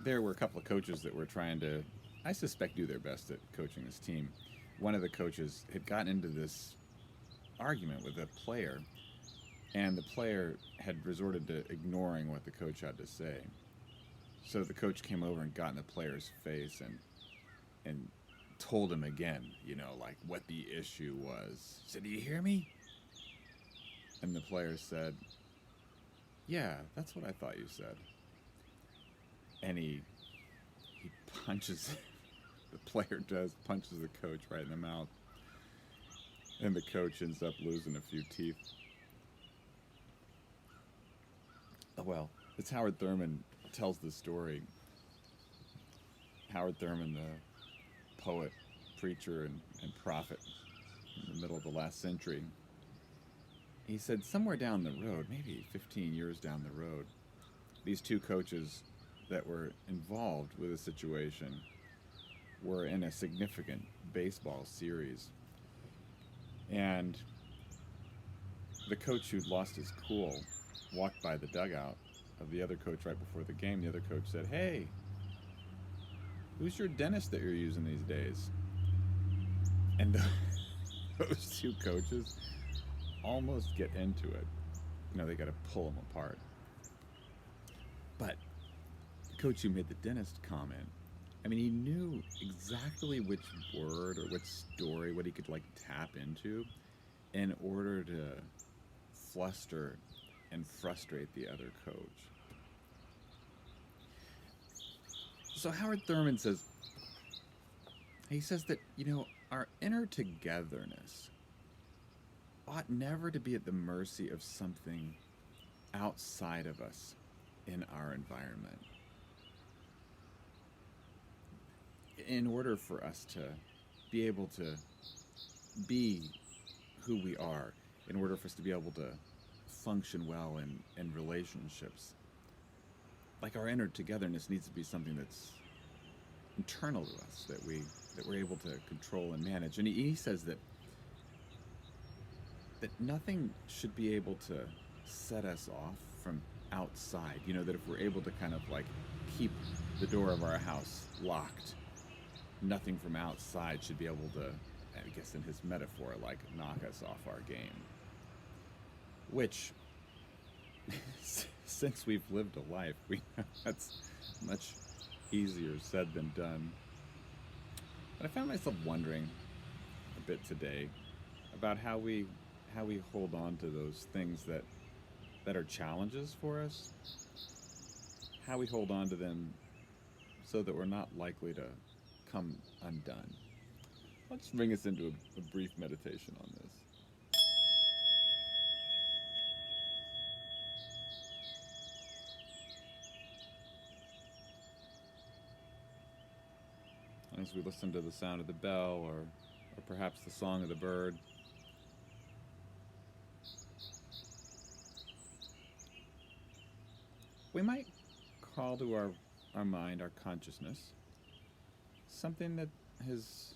there were a couple of coaches that were trying to, I suspect, do their best at coaching this team. One of the coaches had gotten into this argument with a player, and the player had resorted to ignoring what the coach had to say. So the coach came over and got in the player's face and told him again, like what the issue was. He said, "Do you hear me?" And the player said, "Yeah, that's what I thought you said." And he punches the player does punches the coach right in the mouth, and the coach ends up losing a few teeth. Oh, well, it's Howard Thurman tells the story. Howard Thurman, the poet, preacher, and prophet in the middle of the last century, he said somewhere down the road, maybe 15 years down the road, these two coaches that were involved with a situation were in a significant baseball series. And the coach who'd lost his cool walked by the dugout of the other coach right before the game. The other coach said, "Hey, who's your dentist that you're using these days?" And those two coaches almost get into it. They got to pull them apart. But the coach who made the dentist comment, he knew exactly which word or which story, what he could tap into in order to fluster and frustrate the other coach. So Howard Thurman says that, our inner togetherness ought never to be at the mercy of something outside of us in our environment. In order for us to be able to be who we are, in order for us to be able to function well in relationships, our inner togetherness needs to be something that's internal to us, that we're able to control and manage. And he says that nothing should be able to set us off from outside. That if we're able to kind of keep the door of our house locked, nothing from outside should be able to, I guess in his metaphor, knock us off our game. Which, since we've lived a life, we know that's much easier said than done. But I found myself wondering a bit today about how we hold on to those things that are challenges for us, how we hold on to them so that we're not likely to come undone. Let's bring us into a brief meditation on this. As we listen to the sound of the bell or perhaps the song of the bird, we might call to our mind, our consciousness, something that has,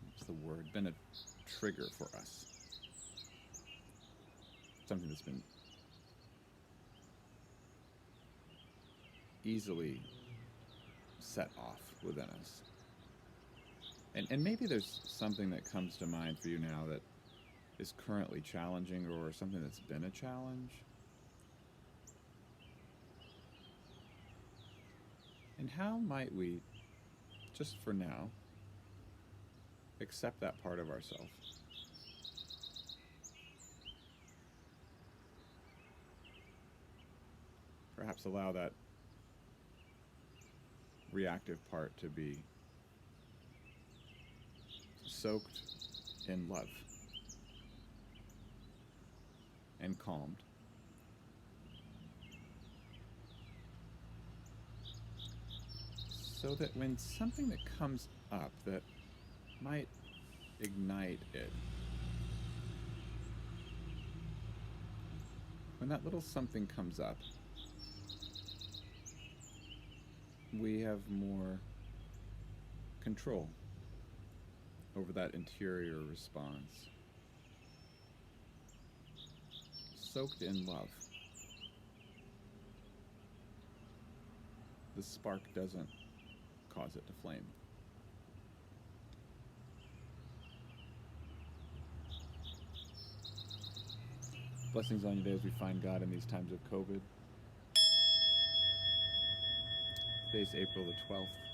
what's the word, been a trigger for us. Something that's been easily set off within us. And maybe there's something that comes to mind for you now that is currently challenging, or something that's been a challenge. And how might we, just for now, accept that part of ourselves? Perhaps allow that reactive part to be soaked in love and calmed, so that when something that comes up that might ignite it, when that little something comes up, we have more control over that interior response. Soaked in love. the spark doesn't cause it to flame. Blessings on you today as we find God in these times of COVID. Today's April the 12th.